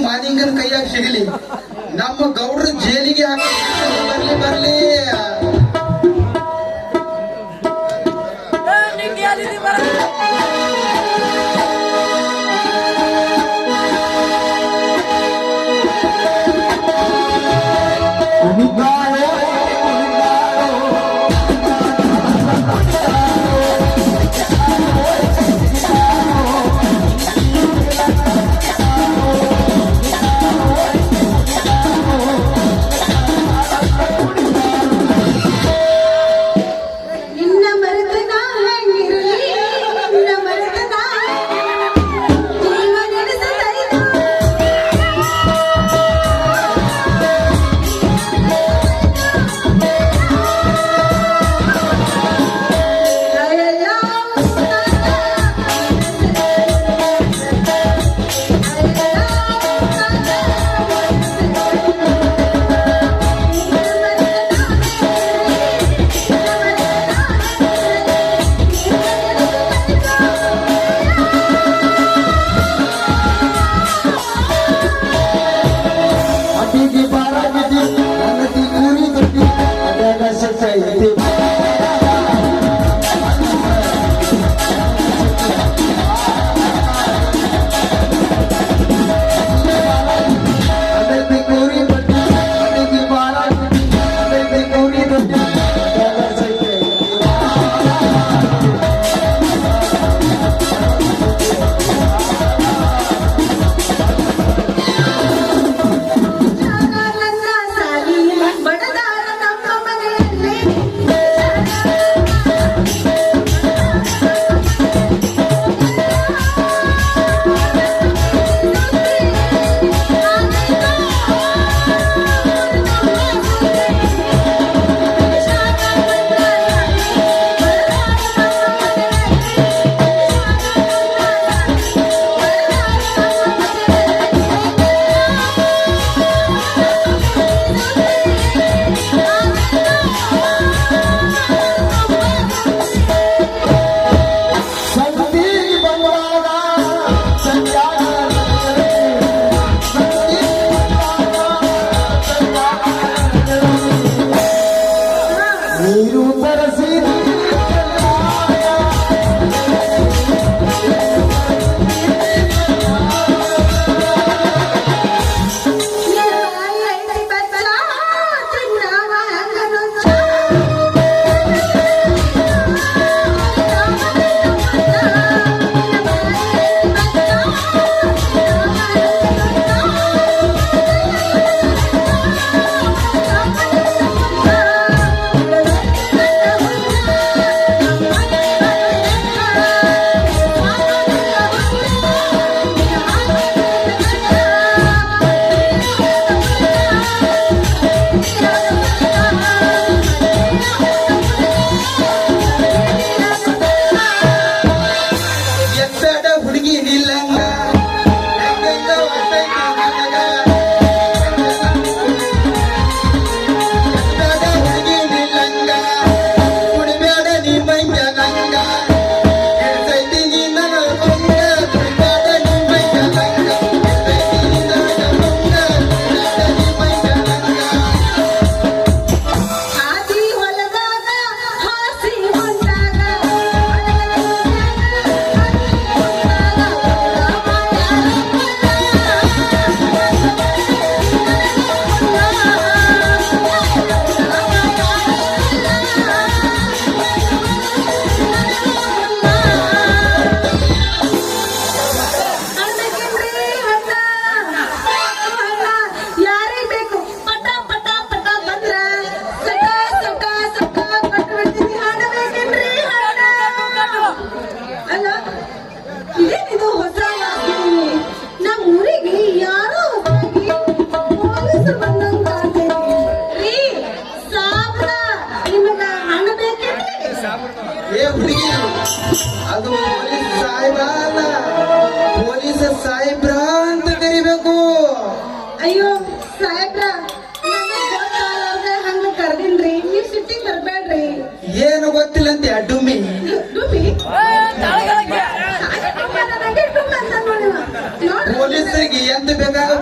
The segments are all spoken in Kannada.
ಮಾದಿಂಗನ ಕೈಯಾಗ ಸಿಗಲಿ, ನಮ್ಮ ಗೌಡ್ರ ಜೈಲಿಗೆ ಹಾಕಿ ಬರ್ಲಿ ಬರ್ಲಿ. ಅದು ಪೊಲೀಸ್ ಸಾಹೇಬ ಅಲ್ಲ, ಪೊಲೀಸ್ ಸಾಹೇಬ್ರ ಅಂತ ಕರಿಬೇಕು. ಅಯ್ಯೋ ಸಾಹೇಬ್ರ, ಹಂಗ ಕರ್ದಿನ್ರಿ, ನೀವ್ ಸಿಟ್ಟಿಗೆ ಬರ್ಬೇಡ್ರಿ. ಏನು ಗೊತ್ತಿಲ್ಲ ಅಂತ ಡುಮ್ಮಿ ಪೊಲೀಸರಿಗೆ ಎಂತ ಬೇಕಾಗ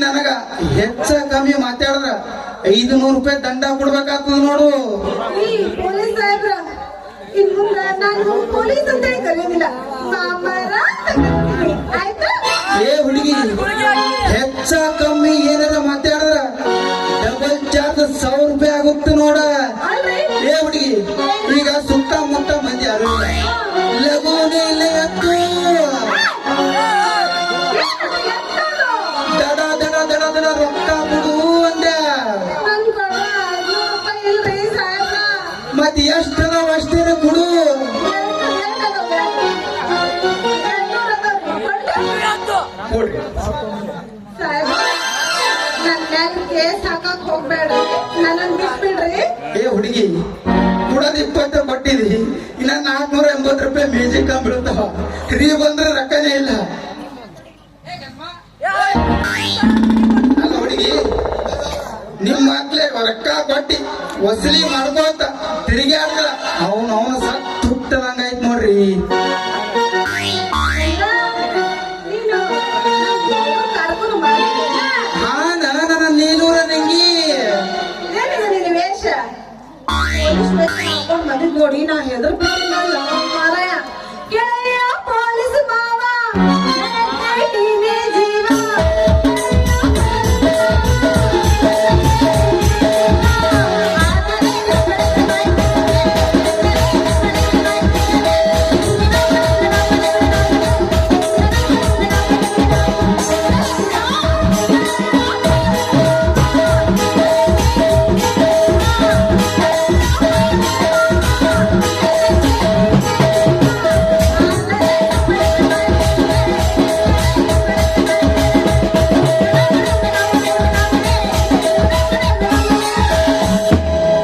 ನನಗ ಹೆಚ್ಚ ಕಮ್ಮಿ ಮಾತಾಡಿದ್ರ 500 ರೂಪಾಯಿ ದಂಡ ಕೊಡ್ಬೇಕಾಗ್ತದ ನೋಡು. ಈ ಪೊಲೀಸ್ ಸಾಹೇಬ್ರ ಇನ್ ಮುಂದ ನಾನು ಪೊಲೀಸ್ ಅಂತ ಕರೆಯೋದಿಲ್ಲ, ಮಾಮರ ಅಂತ ಕರೀತೀನಿ. ಆಯ್ತಾ? ಏ ಹುಡುಗಿ, ಹೆಚ್ಚ ಕಮ್ಮಿ ಏನಾರ ಮಾತಾಡಿದ್ರ ಡಬಲ್ ಚಾರ್ಜ್ 1000 ರೂಪಾಯಿ ಆಗುತ್ತೆ ನೋಡ. ಅಲ್ರಿ? ಏ ಹುಡುಗಿ, ಈಗ ಸುತ್ತಮುತ್ತ ಮಂದಿ ಯಾರು ಇಲ್ಲ. ಲಘುನೇ ಇಲ್ಲ ಎತ್ತು. ದಡ ದಡ ದಡ ದಡ ರೊಕ್ಕ ಬಿಡು ಅಂದೆ. ನನ್ ಕೊಡ 500 ರೂಪಾಯಿ ಇಲ್ರಿ ಸಾಹೇಬ್ರ. ಮತ್ ಎಷ್ಟದಾವ ಅಷ್ಟೇನ ಕೊಡು. ಕೊಡ್ರಿ. ಸಾಹೇಬ್ರ, ನನ್ ಮ್ಯಾಲ ಕೇಸ್ ಹಾಕಕ್ ಹೋಗ್ಬೇಡ್ರಿ, ನನ್ನನ್ ಬಿಟ್ಬಿಡ್ರಿ. ಏ ಹುಡುಗಿ, ಕೊಡೋದ್ 20 ಕೊಟ್ಟಿದಿ, ಇನ್ನ 480 ರೂಪಾಯಿ ಮ್ಯೂಸಿಕ್ ಬೀಳ್ತಾವ. ಫ್ರೀ ಬಂದ್ರೆ ರೊಕ್ಕನೇ ಇಲ್ಲ. ಅಲ್ಲ ಹುಡುಗಿ, ನಿಮ್ ಮಕ್ಳೇ ರೊಕ್ಕ ಕೊಟ್ಟಿ ವಸೂಲಿ ಮಾಡ್ಕೋತ ತಿರುಗಾಡ್ದ ಅವನ ಸತ್ ತುಟ್ಟದಂಗಾಯ್ತು ನೋಡ್ರಿ. ನೀನು ಕರ್ಕೊಂಡು ಮಾಡಿಲ್ಲ. ಹಾ, ನನ್ನ ನೀನೂರ ನಂಗಿ. ಏನಿದೆ ನಿನ್ನ ವೇಷ? ಪೊಲೀಸ್ ವೇಷ ಹಾಕೊಂಡ್ ಬಂದಿದ್ ನೋಡಿ ನಾ ಹೆದರ್ ಬಿಟ್ಟಿಲ್ಲ ಮಾರಾಯ. ಗೆಳೆಯ ಪೊಲೀಸ್ ಮಾವ, ನೀನೇ ಜೀವ.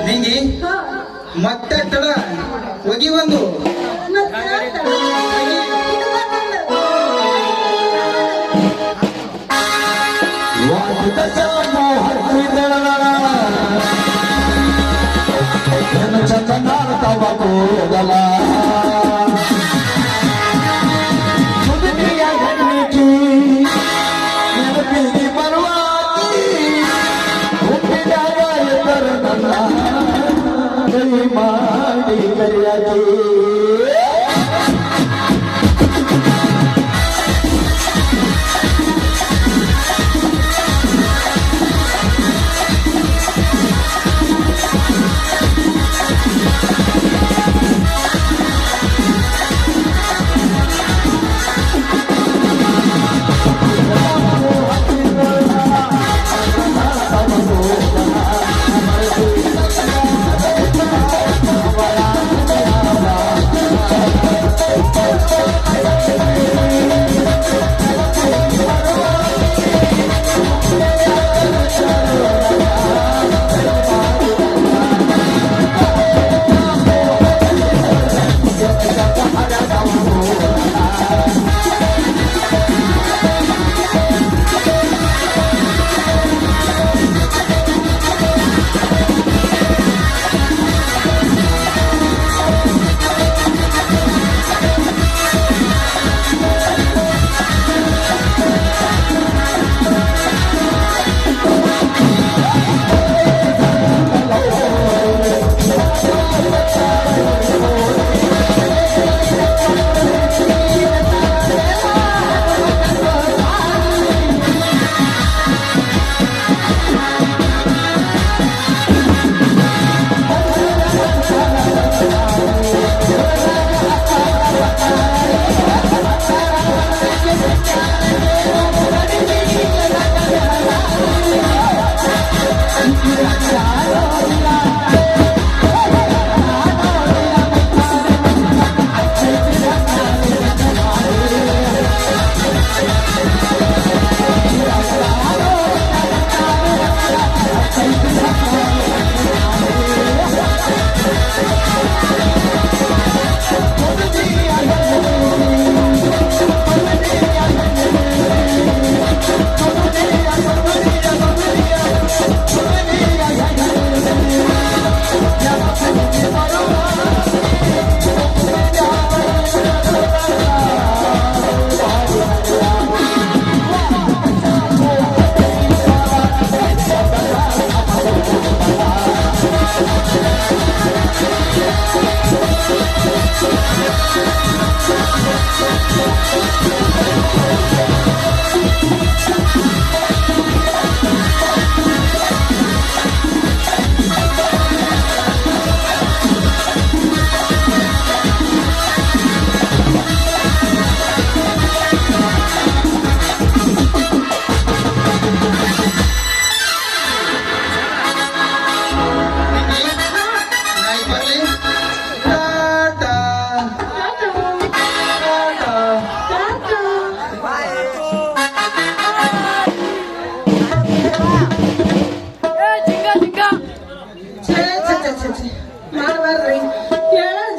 ನಿಂಗಿ ಹಾ, ಮತ್ತೆ ತಡ ಹೋಗಿ ಒಂದು ಮತ್ತೆ ಇದು ಮಾಡಿ ಕರಿಯಾಗಿ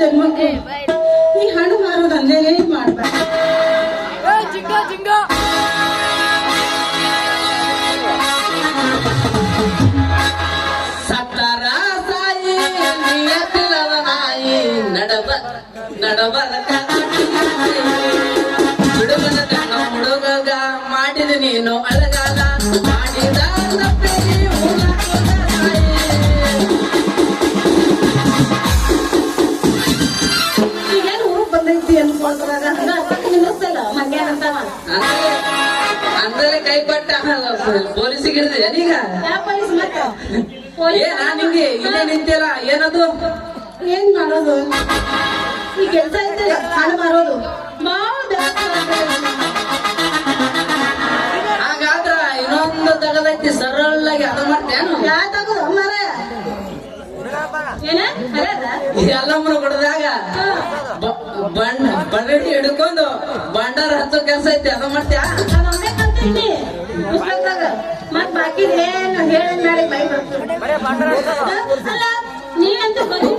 ಜನ್ಮಕ್ಕೂ ಈ ಹಣ್ಣು ಮಾರೋದು ಅಂದೇನೇ ಮಾಡ್ಬಾರ್ದು. ಸತ್ತಾರ ಸಾಯಿ ನಿಯತಿಲ್ಲದ ನಾಯಿ ನಡಬರ ಹುಡುಗನ ಕಣ್ಣ ಹುಡುಗ ಮಾಡಿದ ನೀನು ಅಳಗಾಲ ಮಾಡಿದ ತಪ್ಪಿಗೆ ಉಳ್ಳಾಕೋದ ನಾಯಿ. ಈಗೇನು ಊರು ಬಂದೈತಿ ಅನ್ಕೊಳ್ತಾರ ನಿಲ್ಲಿಸ್ತಲ್ಲ ಮಂಗ್ಯಾನ ಅಂತಾವ. ಅಂದ್ರೆ ಕೈ ಕೊಟ್ಟ ಪೊಲೀಸಿಗೆ ಹಿಡಿದಿದೆ ನೀಗ ಯಾವ ಪೊಲೀಸ್ ಮತ್ತ ನಾ ನಿಂಗೆ ಇಲ್ಲೇ ನಿಂತಿಲ್ಲ ಏನದು ಏನ್ ಮಾಡೋದು ಈ ಕೆಲ್ಸ ಐತೆ ಹಣ್ಣು ಮಾರೋದು ಬಾಳ ಬೇಸರ ಆಗ್ತದೆ. ಹಾಗಾದ್ರ ಇನ್ನೊಂದು ತಗದೈತಿ ಸರಳಾಗಿ ಅದು ಮಾಡ್ತೇನು ಯಾ ತಗೋದು ಮರ ಏನ ಅರದ ಎಲ್ಲಮ್ಮನ ಕೊಡದಾಗ ಬಂಡಡಿ ಹಿಡ್ಕೊಂಡು ಬಂಡಾರ ಹಚ್ಚೋ ಕೆಲಸ ಐತಿ ಅದು ಮಾಡ್ತ್ಯಾ ಅದೊಂದೇ ಕಲ್ತೀನಿ ಪುಸ್ತಕದಾಗ ಮತ್ ಬಾಕಿ ಏನ್ ಹೇಳಿ ಮಾಡಿ ಬೈ ಬರ್ತದೆ. ಅಲ್ಲ ನೀ ಅಂತ ಬರೀ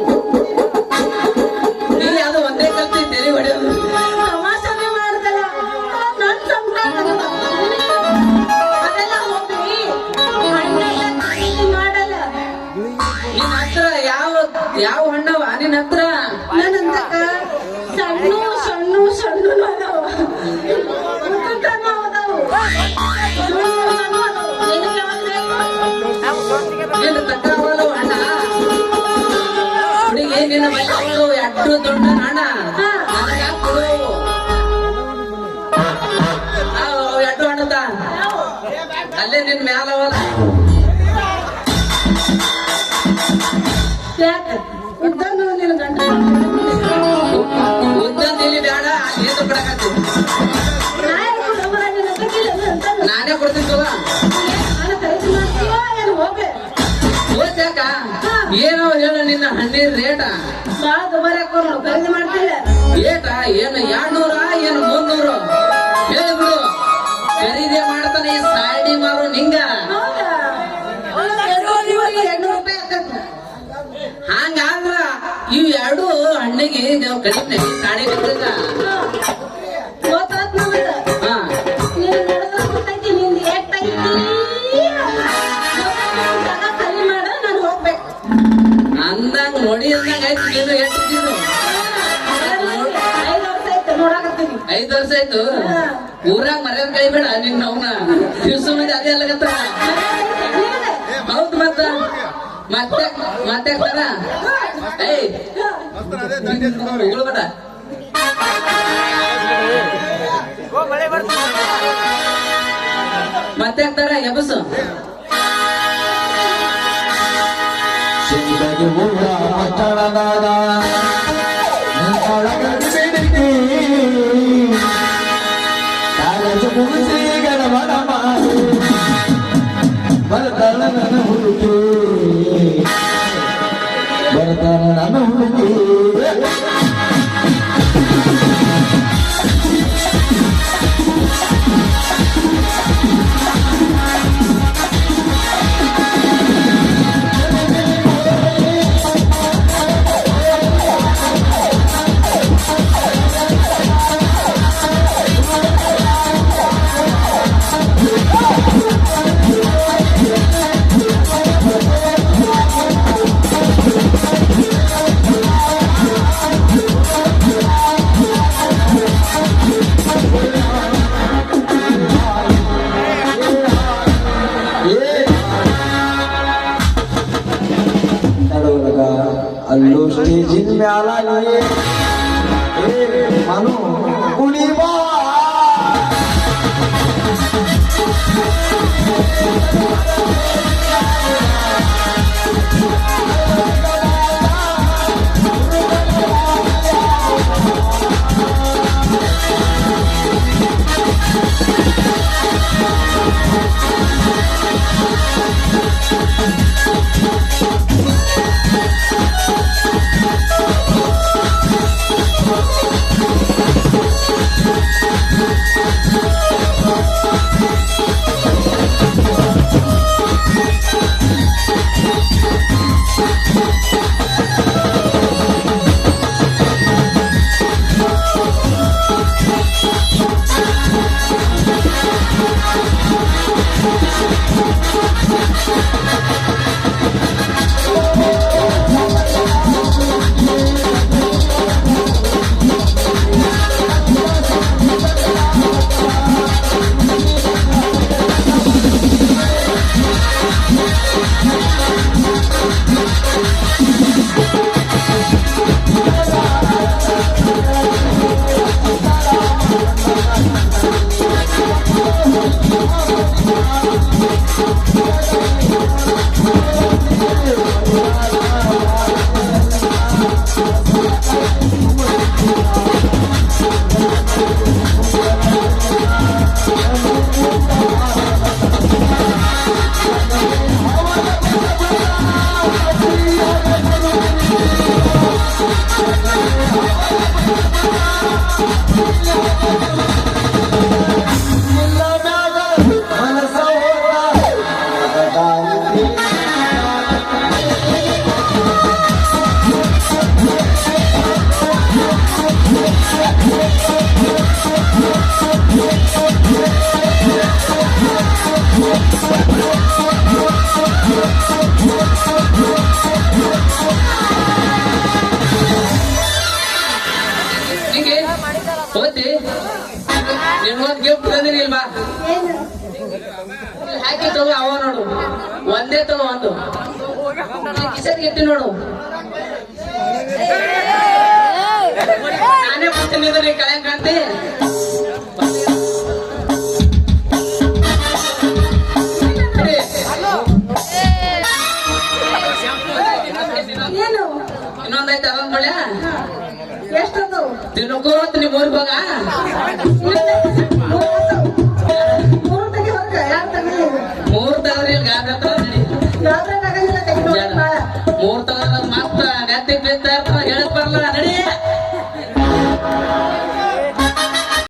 ನೀ ಅದು ಒಂದೇ ಕಲ್ತಿ ತೆಲಿ ಹೊಡೆಯೋದು ತಮಾಷೆ ಮಾಡ್ದಲ್ಲ ನನ್ ಸಂಕಟ ಅದೆಲ್ಲ ಹೋಗ್ಲಿ ಹಣ್ಣೆಲ್ಲ ಮಾಡಲ್ಲ. ನಿನ್ನ ಹತ್ರ ಯಾವ ಹಣ್ಣವ ನಿನ್ನ ಹತ್ರ ನನ್ನಂತಕ ಸಣ್ಣ ಸಣ್ಣ ಸಣ್ಣ ಅದಾವ ಉದ್ದುದ್ದನೂ ಅದಾವು. ಸಣ್ಣನೂ ಅದಾವು. ನಿನಗೆ ಯಾವ್ದು ಬೇಕು? ನಿನ್ನ ತಕ್ಕ ಅವಲ್ಲ ಹಣ್ಣ ಹುಡುಗಿ ನಿನ್ನ ಮೈಗಳು ಎಟ್ಟು ದೊಡ್ಡ ಹಣ್ಣ ನನಗ ಕೊಡು ಎಟ್ಟು ಹಣ್ಣದ ಅಲ್ಲೇ ನಿನ್ ಮ್ಯಾಲ ಅವಲ್ಲ ಯಾಕೆ ಉದ್ದನು ನಿನ್ನ ಗಂಡ ಉದ್ದಂತ ಇಲ್ಲಿ ಬೇಡ ಏನು ಬಿಡಕತ್ತಿ ನಾನೇ ಕೊಡ್ತೀನಿ ತಗೋ ಓದ್ಯಾಕ ಏನೋ ಹೇಳ ನಿನ್ನ ಹಣ್ಣಿನ ರೇಟ ಬಾಳ ದುಬಾರಿ ಹಾಕೋರು ಖರೀದಿ ಮಾಡ್ತಿಲ್ಲ. ಏಟ ಏನು 200 ಏನು 300 ಹೇಳ್ಬಿಡು ಖರೀದಿ ಮಾಡ್ತಾನೆ ಈ ಸಾಡಿ ಮಾರು ನಿಂಗ ಹೌದಾ? 200 ರೂಪಾಯಿ ಹಾಕತ್ತು. ಹಂಗಾದ್ರ ಇವ್ ಎರಡು ಹಣ್ಣಿಗೆ ನಾವು ಕಡಿಮೆ ಸಾಡಿ ಬಿಟ್ಟಿದ ಗೊತ್ತಾತ್ ನಮಗ. ಹಾ ನೀನ್ ನೋಡಿದ್ರೆ ಗೊತ್ತೈತಿ ನಿಂದು ಎಷ್ಟೈತಿ. ಜಾಗ ಖಾಲಿ ಮಾಡ ನಾನು ಹೋಗ್ಬೇಕು. ಅಂದಂಗ ನೋಡಿ ಅಂದಂಗ ಆಯ್ತು ನೀನು ಎಷ್ಟಿದ್ದು 5 ವರ್ಷ ಆಯ್ತು ನೋಡಾಕತ್ತೀನಿ. 5 ವರ್ಷ ಆಯ್ತು ಊರಾಗ ಮರ್ಯಾದ ಕೈ ಬೇಡ ನಿನ್ನ ಅವನ ದಿವ್ಸ ಮಂದಿ ಅದೇ ಅಲ್ಲಗತ್ತ ಹೌದು ಮತ್ತೆ ಮತ್ತೆ ಬರ ಏಯ್ ಉಳ್ಬೇಡ ಮತ್ತೆ ಹಾಕ್ತಾರ ಎಬಸು ಸಿಂದಗಿ ಊರ ಪಟ್ಟಣದಾಗ ಒಳಗಡೆ ಬೇಡಿಕೆ ಕಾಲೇಜು ಮುಗಿಸಿ ಗಡಬಡ ಮಾಡಿ ಬರ್ತಾಳ ನನ್ನ ಹುಡುಗಿ ಬರ್ತಾಳ ನನ್ನ ಹುಡುಗಿ ಅಲ್ಲೂ ಸ್ಟೇಜಿನ ಮ್ಯಾಲ ಮನು ಕುಡಿ ಬಾ ಇಲ್ಲ ಮ್ಯಾಗ ಮನಸ ಹೋದ ದಾರಿ ನಿಂಗೆ ಹೋತಿ ನಿನ್ಗೊಂದ್ ಗಿಫ್ಟ್ ತಂದಿನಿ ಇಲ್ವಾ ಏನು ಹಾಕಿ ತಗೋ ಅವ ನೋಡು ಒಂದೇ ತಗೋ ಒಂದು ಕಿಸೆಗೆ ಇಟ್ಟಿ ನೋಡು ನಾನೇ ಬರ್ತೀನಿ ನೀ ಕಳೆ ಕಾಂತಿ ಏನು ಇನ್ನೊಂದೈತೆ ಅದೊಂದ್ ಮಳ್ಯ ಎಷ್ಟದು ತಿನ್ನಕೋ ಅಂತ ನಿಮ್ ಊರಿಗೆ ಹೋಗ ಮೂರು ತೆಗಿ ಹೊರಗ ಯಾರು ತೆಗಿಲಿ 3 ತಗದ್ರಿ ಇಲ್ಲಿ ಗಾದ ಹತ್ರ ನಡಿ. ಯಾವ್ದ್ರಾಗ ಆಗಂಗಿಲ್ಲ ತೆಗಿ ನೋಡಿ ಬಾ. 3